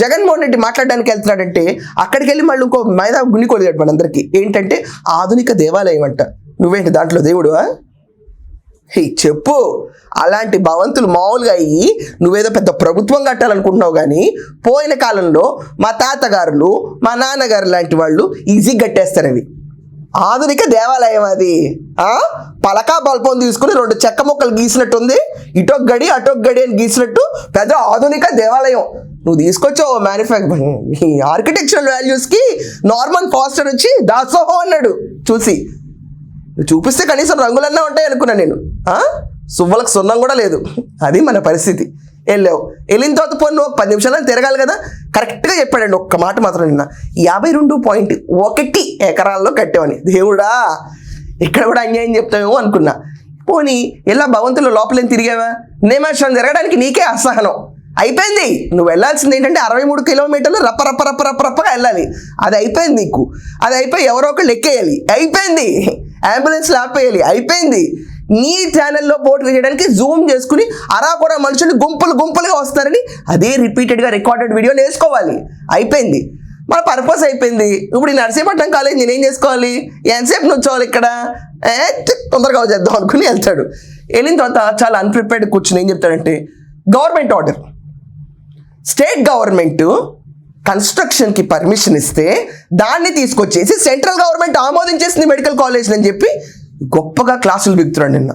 జగన్మోహన్ రెడ్డి మాట్లాడడానికి వెళ్తున్నాడంటే అక్కడికి వెళ్ళి మళ్ళీ ఇంకో మైదా గుండి కొలిగాడు మనందరికీ. ఏంటంటే ఆధునిక దేవాలయం అంట. నువ్వేంటి దాంట్లో దేవుడువా? చెప్పు. అలాంటి భవంతులు మామూలుగా అయ్యి నువ్వేదో పెద్ద ప్రభుత్వం కట్టాలనుకుంటున్నావు, కానీ పోయిన కాలంలో మా తాతగారులు మా నాన్నగారు లాంటి వాళ్ళు ఈజీ కట్టేస్తారు. అవి ఆధునిక దేవాలయం. అది పలకా బల్పం తీసుకుని 2 చెక్క ముక్కలు గీసినట్టు ఉంది, ఇటొక గడి అటొక గడి అని గీసినట్టు పెద్ద ఆధునిక దేవాలయం నువ్వు తీసుకొచ్చావు. ఆర్కిటెక్చరల్ వాల్యూస్కి నార్మన్ ఫాస్టర్ వచ్చి దాసోహం అన్నాడు. చూపిస్తే కనీసం రంగులన్నా ఉంటాయి అనుకున్నా నేను. సువ్వలకు సున్నం కూడా లేదు. అది మన పరిస్థితి. వెళ్ళిన తర్వాత పోయి నువ్వు 10 నిమిషాలు తిరగాలి కదా. కరెక్ట్గా చెప్పాడండి. ఒక్క మాట మాత్రం నిన్న 52.1 ఎకరాల్లో కట్టామని. దేవుడా, ఇక్కడ కూడా అన్యాయం చెప్తామేమో అనుకున్నా. పోనీ ఇలా భవంతుల లోపలేం తిరిగావా? నిమిషం తిరగడానికి నీకే అసహనం అయిపోయింది. నువ్వు వెళ్ళాల్సింది ఏంటంటే 63 కిలోమీటర్లు రప్పగా వెళ్ళాలి. అది అయిపోయింది నీకు. అది అయిపోయి ఎవరో ఒకళ్ళు ఎక్కేయాలి. అయిపోయింది. అంబులెన్స్లో ఆపేయాలి. అయిపోయింది. నీ ఛానల్లో పోటీ చేయడానికి జూమ్ చేసుకుని అరాకొర మనుషులు గుంపులుగా వస్తారని అదే రిపీటెడ్గా రికార్డెడ్ వీడియో వేసుకోవాలి. అయిపోయింది. మన పర్పస్ అయిపోయింది. ఇప్పుడు ఈ నర్సీపట్నం కాలేజ్ నేనేం చేసుకోవాలి? ఎంతసేపు నుంచోవాలి ఇక్కడ? తొందరగా చేద్దాం అనుకుని వెళ్తాడు. వెళ్ళిన తర్వాత చాలా అన్ప్రిపేర్డ్ కూర్చుని ఏం చెప్తాడంటే, గవర్నమెంట్ ఆర్డర్, స్టేట్ గవర్నమెంట్ కన్స్ట్రక్షన్కి పర్మిషన్ ఇస్తే దాన్ని తీసుకొచ్చేసి సెంట్రల్ గవర్నమెంట్ ఆమోదించేసింది మెడికల్ కాలేజ్ అని చెప్పి గొప్పగా క్లాసులు బిగుతున్నాడు నిన్న.